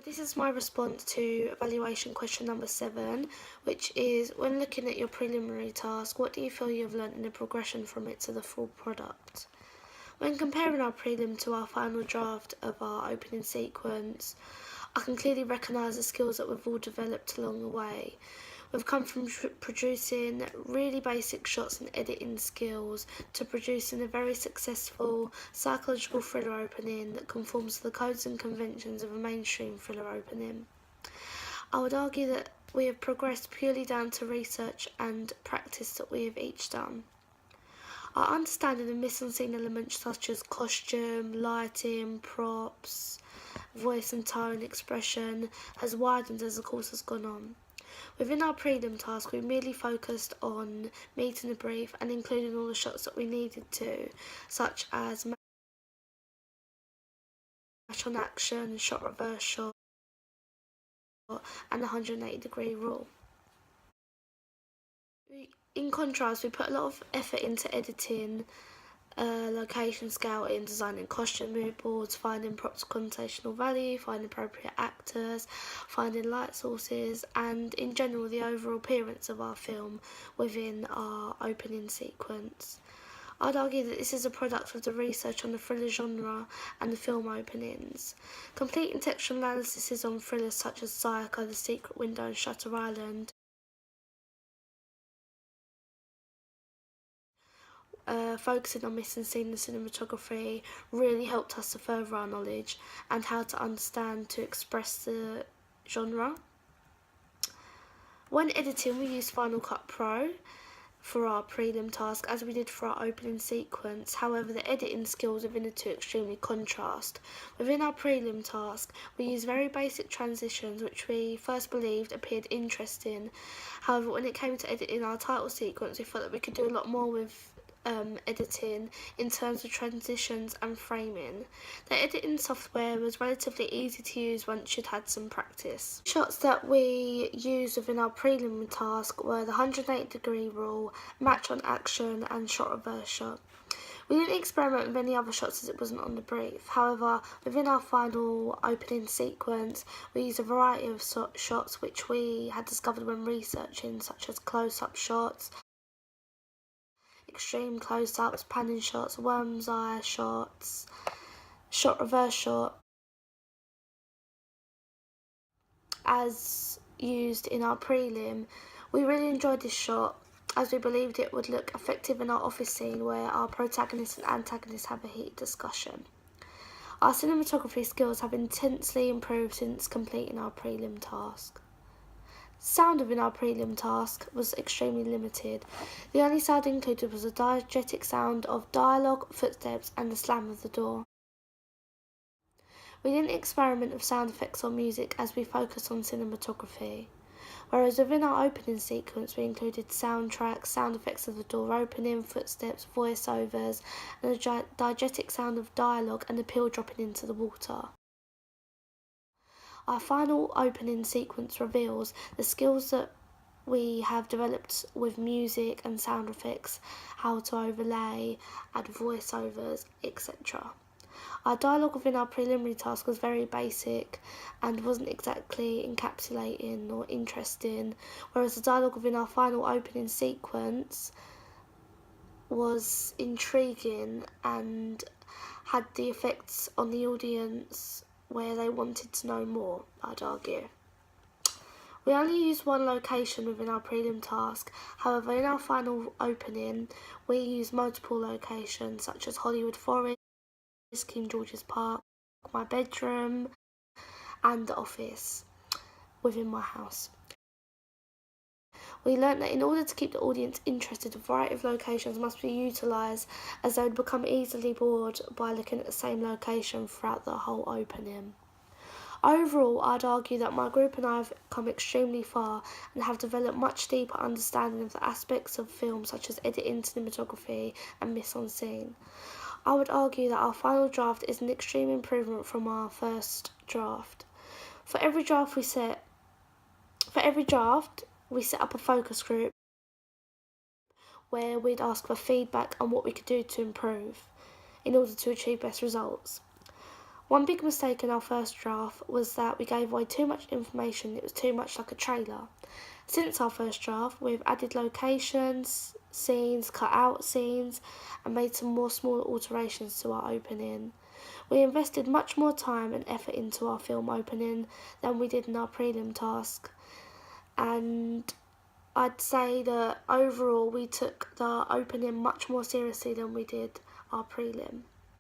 This is my response to evaluation question number 7, which is, when looking at your preliminary task, what do you feel you've learnt in the progression from it to the full product? When comparing our prelim to our final draft of our opening sequence, I can clearly recognise the skills that we've all developed along the way. We've come from producing really basic shots and editing skills to producing a very successful psychological thriller opening that conforms to the codes and conventions of a mainstream thriller opening. I would argue that we have progressed purely down to research and practice that we have each done. Our understanding of mise-en-scene elements such as costume, lighting, props, voice and tone expression has widened as the course has gone on. Within our prelim task, we merely focused on meeting the brief and including all the shots that we needed to, such as match on action, shot reverse shot, and the 180-degree rule. In contrast, we put a lot of effort into editing, location scouting, designing costume mood boards, finding props of connotational value, finding appropriate actors, finding light sources, and in general the overall appearance of our film within our opening sequence. I'd argue that this is a product of the research on the thriller genre and the film openings. Complete textual analysis on thrillers such as Psycho, The Secret Window and Shutter Island, focusing on mise-en-scene and cinematography really helped us to further our knowledge and how to understand to express the genre. When editing, we used Final Cut Pro for our prelim task as we did for our opening sequence. However, the editing skills within the two extremely contrast. Within our prelim task, we used very basic transitions which we first believed appeared interesting. However, when it came to editing our title sequence, we felt that we could do a lot more with editing in terms of transitions and framing. The editing software was relatively easy to use once you'd had some practice. Shots that we used within our prelim task were the 180-degree rule, match on action and shot reverse shot. We didn't experiment with any other shots as it wasn't on the brief. However, within our final opening sequence, we used a variety of shots which we had discovered when researching, such as close-up shots, extreme close-ups, panning shots, worm's eye shots, shot reverse shot, as used in our prelim. We really enjoyed this shot as we believed it would look effective in our office scene where our protagonist and antagonist have a heated discussion. Our cinematography skills have intensely improved since completing our prelim task. Sound within our prelim task was extremely limited. The only sound included was a diegetic sound of dialogue, footsteps and the slam of the door. We didn't experiment with sound effects or music as we focused on cinematography. Whereas within our opening sequence we included soundtracks, sound effects of the door opening, footsteps, voiceovers and a diegetic sound of dialogue and the pill dropping into the water. Our final opening sequence reveals the skills that we have developed with music and sound effects, how to overlay, add voiceovers, etc. Our dialogue within our preliminary task was very basic and wasn't exactly encapsulating or interesting, whereas the dialogue within our final opening sequence was intriguing and had the effects on the audience where they wanted to know more, I'd argue. We only used one location within our prelim task. However, in our final opening, we used multiple locations such as Hollywood Forest, King George's Park, my bedroom, and the office within my house. We learnt that in order to keep the audience interested, a variety of locations must be utilised as they would become easily bored by looking at the same location throughout the whole opening. Overall, I'd argue that my group and I have come extremely far and have developed much deeper understanding of the aspects of film such as editing, cinematography and mise-en-scene. I would argue that our final draft is an extreme improvement from our first draft. For every draft we set up a focus group where we'd ask for feedback on what we could do to improve in order to achieve best results. One big mistake in our first draft was that we gave away too much information. It was too much like a trailer. Since our first draft, we've added locations, scenes, cut out scenes, and made some more small alterations to our opening. We invested much more time and effort into our film opening than we did in our prelim task, and I'd say that overall we took the opening much more seriously than we did our prelim.